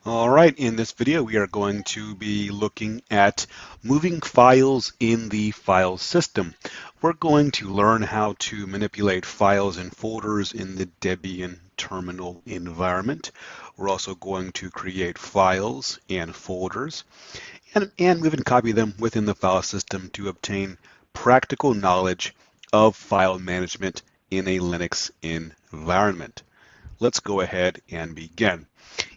All right, in this video we are going to be looking at moving files in the file system. We're going to learn how to manipulate files and folders in the Debian terminal environment. We're also going to create files and folders and move and copy them within the file system to obtain practical knowledge of file management in a Linux environment. Let's go ahead and begin.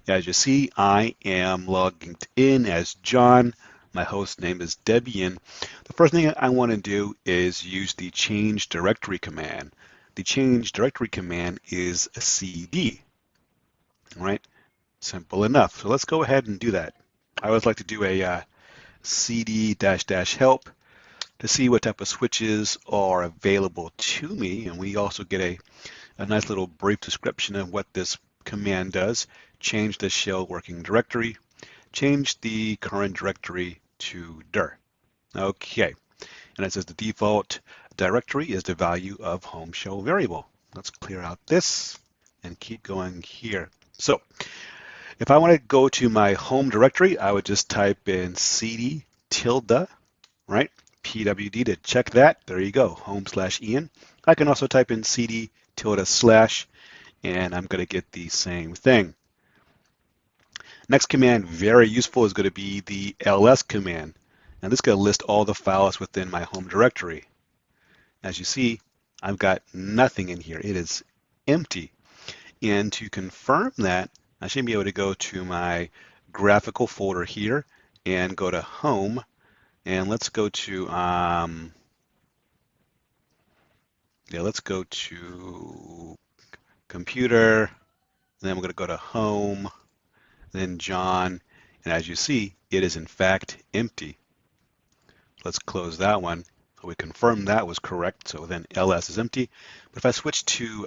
As you see, I am logged in as John. My host name is Debian. The first thing I want to do is use the change directory command. The change directory command is a cd, right? Simple enough. So let's go ahead and do that. I always like to do a cd -- help to see what type of switches are available to me. And we also get a nice little brief description of what this command does. Change the shell working directory, change the current directory to dir. Okay, and it says the default directory is the value of home shell variable. Let's clear out this and keep going here. So if I want to go to my home directory, I would just type in cd tilde, right? pwd to check that. There you go, home/Ian. I can also type in cd tilde/ and I'm going to get the same thing. Next command, very useful, is going to be the ls command. Now this is going to list all the files within my home directory. As you see, I've got nothing in here. It is empty. And to confirm that, I should be able to go to my graphical folder here and go to home. And let's go to let's go to computer. Then we're going to go to home, then John, and as you see, it is in fact empty. Let's close that one. So we confirmed that was correct. So then ls is empty. But if I switch to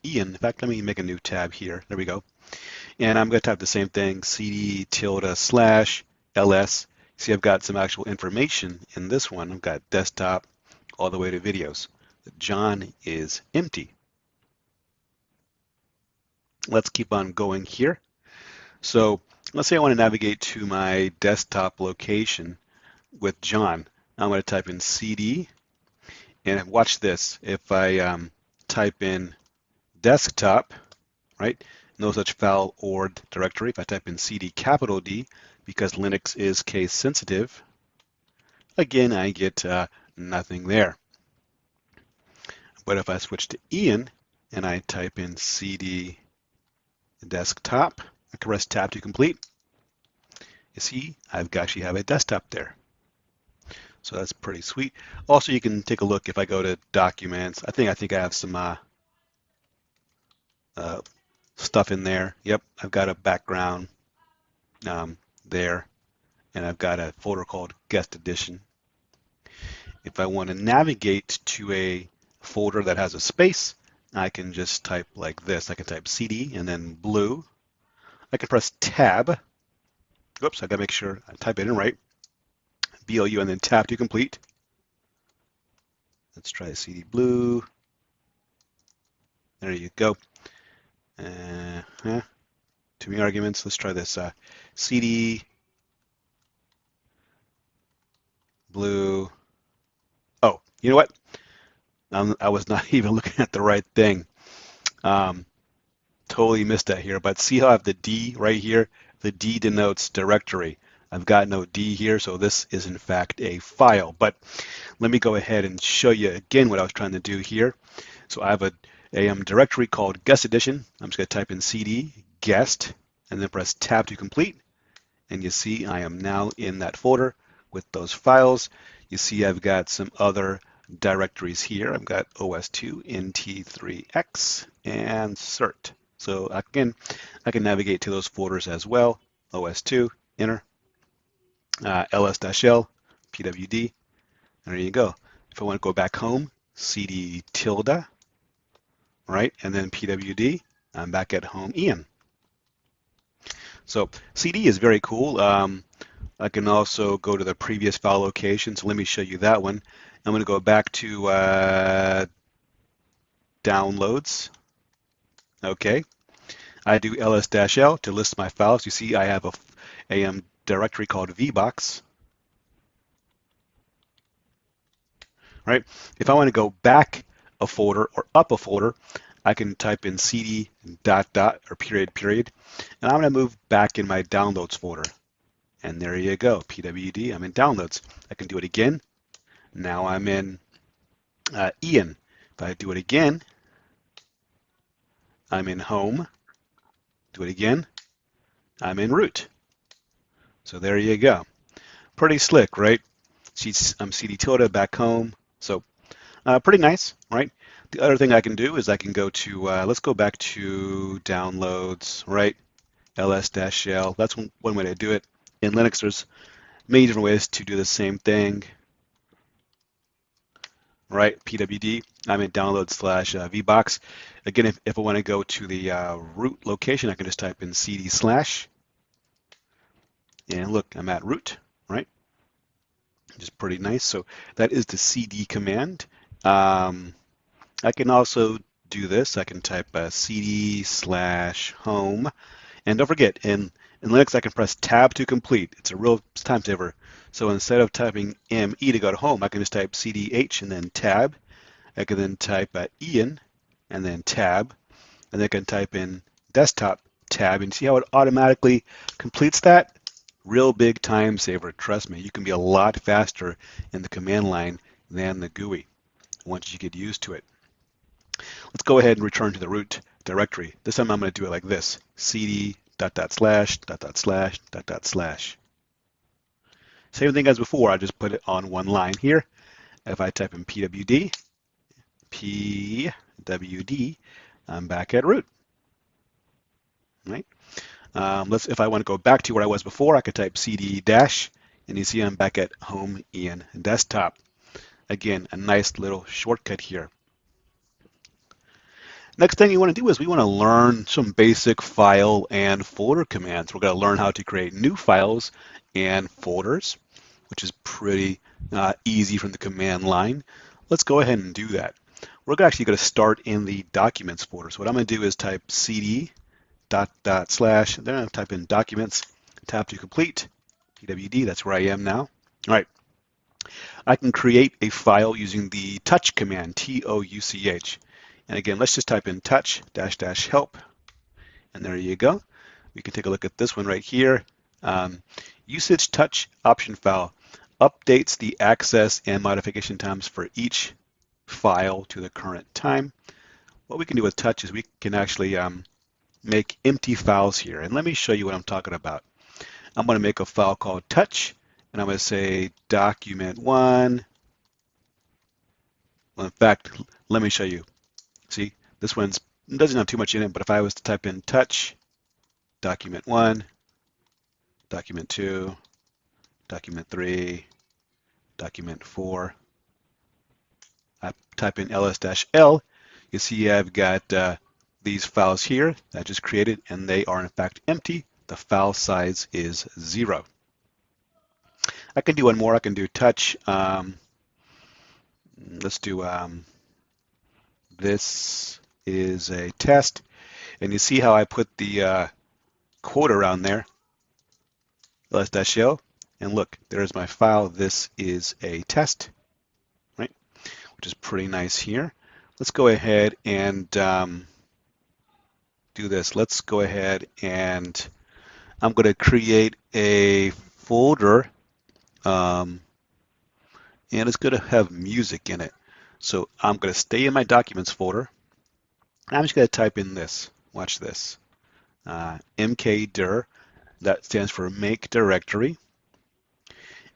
Ian, in fact, let me make a new tab here. There we go. And I'm going to type the same thing, cd tilde/ls. See, I've got some actual information in this one. I've got desktop all the way to videos. John is empty. Let's keep on going here. So let's say I want to navigate to my desktop location with John. I'm going to type in cd, and watch this. If I type in desktop, right, no such file or directory. If I type in cd capital D, because Linux is case sensitive, again, I get nothing there. But if I switch to Ian and I type in cd desktop, I can press tab to complete. You see, I've actually have a desktop there. So that's pretty sweet. Also, you can take a look if I go to documents. I think I have some stuff in there. Yep, I've got a background there, and I've got a folder called guest edition. If I want to navigate to a folder that has a space, I can just type like this. I can type cd and then blue. I can press tab. Oops, I gotta make sure I type it in right. BLU and then tab to complete. Let's try cd blue. There you go. Too many arguments. Let's try this. cd blue. Oh, you know what? I was not even looking at the right thing. Totally missed that here, but see how I have the D right here? The D denotes directory. I've got no D here, so this is in fact a file. But let me go ahead and show you again what I was trying to do here. So I have a directory called guest edition. I'm just going to type in cd guest and then press tab to complete. And you see I am now in that folder with those files. You see I've got some other directories here. I've got OS2, NT3X, and CERT. So again, I can navigate to those folders as well. OS2, enter, ls-l, pwd, and there you go. If I want to go back home, cd tilde, right, and then pwd, I'm back at home Ian. So cd is very cool. I can also go to the previous file location. So let me show you that one. I'm going to go back to downloads. Okay. I do ls-l to list my files. You see I have a directory called vbox, right? If I want to go back a folder or up a folder, I can type in cd dot dot or period period, and I'm going to move back in my downloads folder. And there you go, pwd, I'm in downloads. I can do it again. Now I'm in Ian. If I do it again, I'm in home. Do it again, I'm in root. So there you go. Pretty slick, right? I'm cd tilde back home. So pretty nice, right? The other thing I can do is I can go to, let's go back to downloads, right? ls-l, that's one way to do it. In Linux, there's many different ways to do the same thing, right? pwd, I'm in download slash vbox. Again, if I want to go to the root location, I can just type in cd slash, and look, I'm at root, right? Which is pretty nice. So that is the cd command. I can also do this. I can type cd slash home. And don't forget, in Linux, I can press tab to complete. It's a real time saver. So instead of typing ME to go to home, I can just type CDH and then tab. I can then type Ian and then tab. And then I can type in desktop tab. And see how it automatically completes that? Real big time saver. Trust me, you can be a lot faster in the command line than the GUI once you get used to it. Let's go ahead and return to the root directory. This time I'm going to do it like this. cd dot dot slash dot dot slash dot dot slash. Same thing as before, I just put it on one line here. If I type in pwd, I'm back at root. Right? If I want to go back to where I was before, I could type cd dash, and you see I'm back at home Ian desktop. Again, a nice little shortcut here. Next thing you want to do is we want to learn some basic file and folder commands. We're going to learn how to create new files and folders, which is pretty easy from the command line. Let's go ahead and do that. We're actually going to start in the documents folder. So what I'm going to do is type cd dot dot slash, then I'm going to type in documents, tab to complete, pwd, that's where I am now. All right. I can create a file using the touch command, touch. And again, let's just type in touch dash dash help. And there you go. We can take a look at this one right here. Usage touch option file updates the access and modification times for each file to the current time. What we can do with touch is we can actually make empty files here. And let me show you what I'm talking about. I'm going to make a file called touch, and I'm going to say document1. Well, in fact, let me show you. See, this one doesn't have too much in it, but if I was to type in touch, document1, document2, document3, document4, I type in ls-l, you see I've got these files here that I just created, and they are in fact empty. The file size is 0. I can do one more. I can do touch. Let's do this is a test, and you see how I put the quote around there, ls-l, and look, there's my file. This is a test, right? Which is pretty nice here. Let's go ahead and do this. Let's go ahead and I'm going to create a folder, and it's going to have music in it. So I'm going to stay in my documents folder. I'm just going to type in this. Watch this. mkdir, that stands for make directory.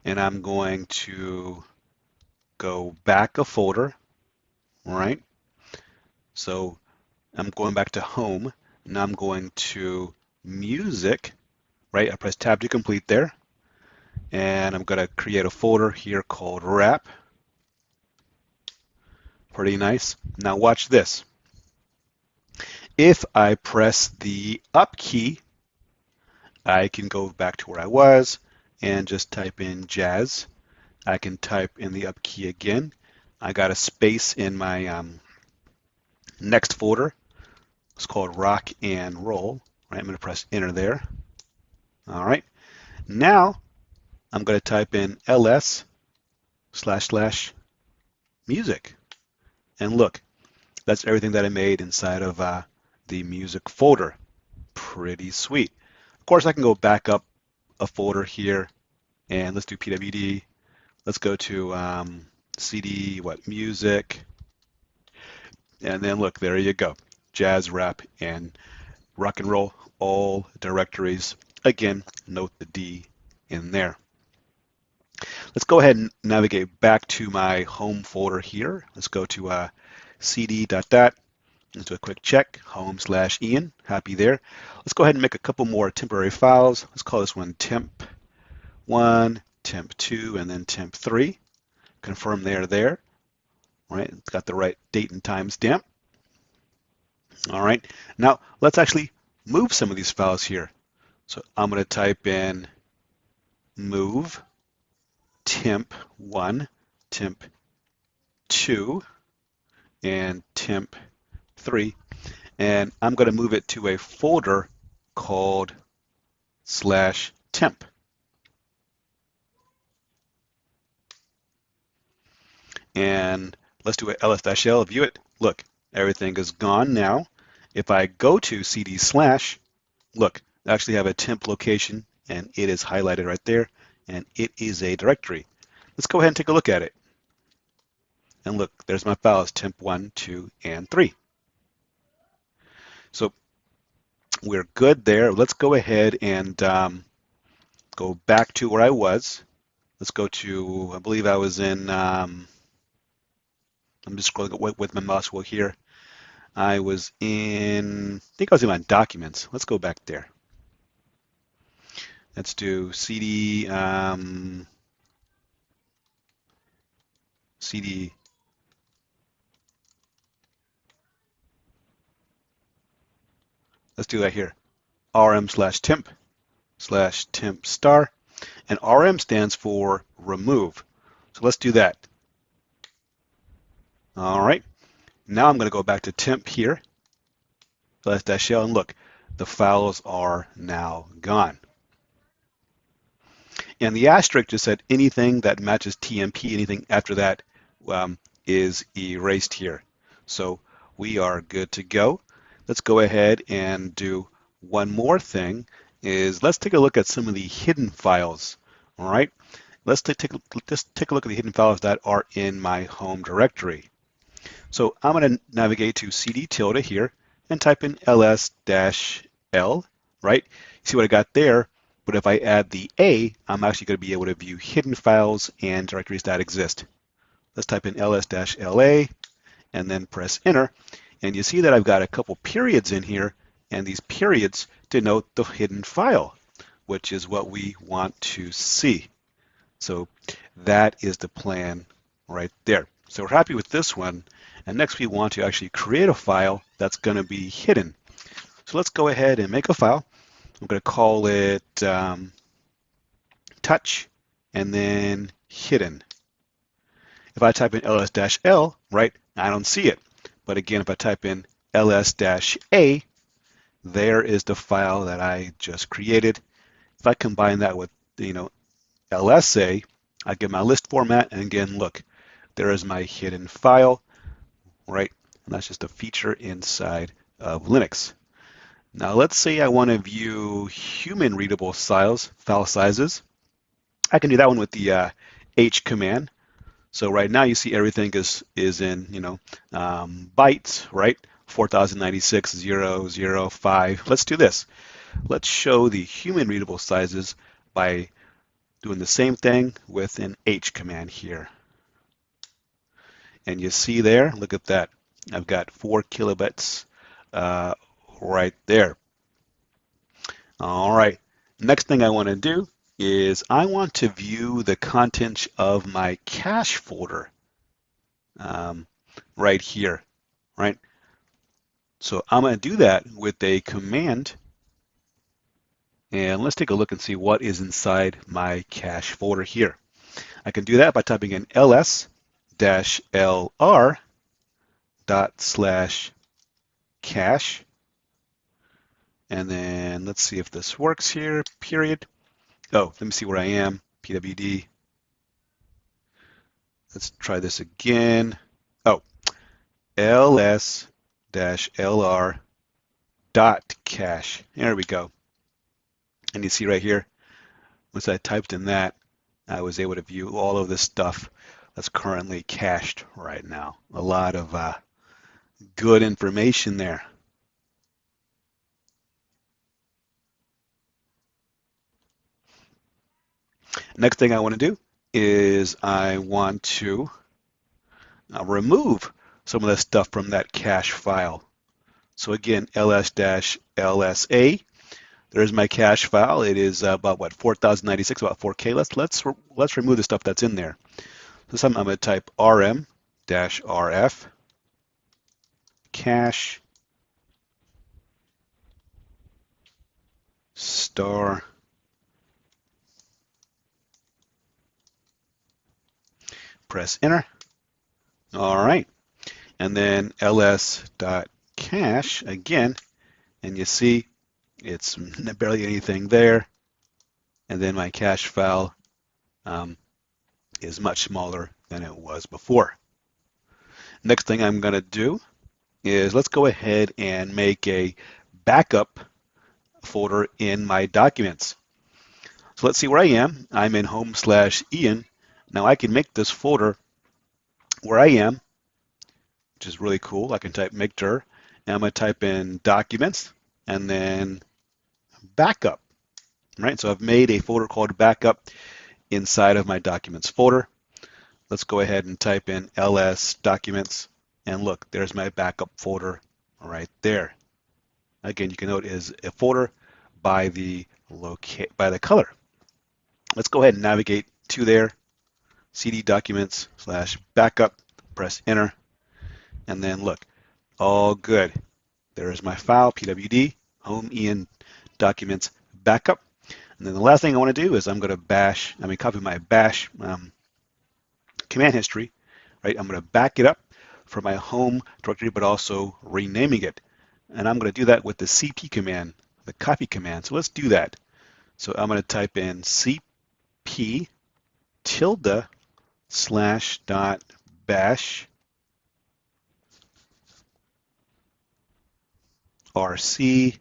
And I'm going to go back a folder, right? So I'm going back to home, and I'm going to music, right? I press tab to complete there. And I'm going to create a folder here called wrap. Pretty nice. Now watch this. If I press the up key, I can go back to where I was and just type in jazz. I can type in the up key again. I got a space in my next folder. It's called rock and roll. Right, I'm going to press enter there. All right. Now I'm going to type in ls//music. And look, that's everything that I made inside of the music folder. Pretty sweet. Of course, I can go back up a folder here and let's do pwd. Let's go to cd, music. And then look, there you go. Jazz, rap, and rock and roll, all directories. Again, note the D in there. Let's go ahead and navigate back to my home folder here. Let's go to cd. Let's do a quick check, home/Ian, happy there. Let's go ahead and make a couple more temporary files. Let's call this one temp1, temp2, and then temp3. Confirm they're there. All right, it's got the right date and time stamp. All right, now let's actually move some of these files here. So I'm going to type in move temp1, temp2, and temp3, and I'm going to move it to a folder called /temp. And let's do an ls-l, view it. Look, everything is gone now. If I go to cd/, look, I actually have a temp location and it is highlighted right there and it is a directory. Let's go ahead and take a look at it. And look, there's my files, temp1, 2, and 3. So we're good there. Let's go ahead and go back to where I was. Let's go to, I believe I was in, I'm just scrolling with my mouse wheel here. I was in, I think I was in my documents. Let's go back there. Let's do cd, cd. Let's do that here. rm/temp/temp star. And rm stands for remove. So let's do that. All right. Now I'm going to go back to temp here. ls-l, and look, the files are now gone. And the asterisk just said anything that matches TMP, anything after that is erased here. So we are good to go. Let's go ahead and do one more thing is let's take a look at some of the hidden files. All right. Let's take a look at the hidden files that are in my home directory. So I'm going to navigate to cd tilde here and type in ls-l, right? See what I got there? But if I add the A, I'm actually going to be able to view hidden files and directories that exist. Let's type in ls-la and then press enter. And you see that I've got a couple periods in here, and these periods denote the hidden file, which is what we want to see. So that is the plan right there. So we're happy with this one. And next we want to actually create a file that's going to be hidden. So let's go ahead and make a file. I'm going to call it touch and then hidden. If I type in ls-l, right, I don't see it. But again, if I type in ls-a, there is the file that I just created. If I combine that with, LSA, I get my list format, and again, look, there is my hidden file, right? And that's just a feature inside of Linux. Now, let's say I want to view human readable file sizes. I can do that one with the H command. So right now you see everything is in bytes, right? 4096.005. Let's do this. Let's show the human readable sizes by doing the same thing with an H command here. And you see there, look at that. I've got 4 kilobits right there. All right. Next thing I want to do is I want to view the contents of my cache folder right here, right? So I'm going to do that with a command. And let's take a look and see what is inside my cache folder here. I can do that by typing in ls-lr./cache. And then let's see if this works here, period. Oh, let me see where I am, pwd. Let's try this again. Oh, ls-lr dot cache. There we go. And you see right here, once I typed in that, I was able to view all of this stuff that's currently cached right now. A lot of good information there. Next thing I want to do is I want to remove some of the stuff from that cache file. So again, ls-lsa. There's my cache file. It is about what, 4096, about 4K. Let's remove the stuff that's in there. So I'm going to type rm-rf cache star press enter. All right, and then ls.cache again, and you see it's barely anything there. And then my cache file is much smaller than it was before. Next thing I'm going to do is let's go ahead and make a backup folder in my documents. So let's see where I am. I'm in home/Ian. Now I can make this folder where I am, which is really cool. I can type mkdir, and I'm going to type in documents and then backup. Right, so I've made a folder called backup inside of my documents folder. Let's go ahead and type in ls documents, and look, there's my backup folder right there. Again, you can note it is a folder by the color. Let's go ahead and navigate to there, cd documents/backup, press enter, and then look, all good. There is my file, pwd, home Ian documents backup. And then the last thing I want to do is I'm going to copy my bash command history, right? I'm going to back it up from my home directory, but also renaming it. And I'm going to do that with the cp command, the copy command. So let's do that. So I'm going to type in cp tilde slash dot bash rc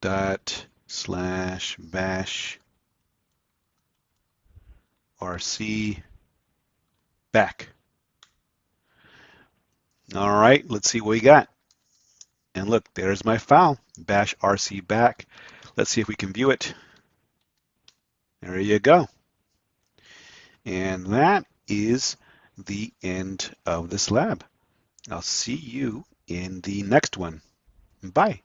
dot slash bash rc back. All right, let's see what we got. And look, there's my file, bash rc back. Let's see if we can view it. There you go. And that is the end of this lab. I'll see you in the next one. Bye.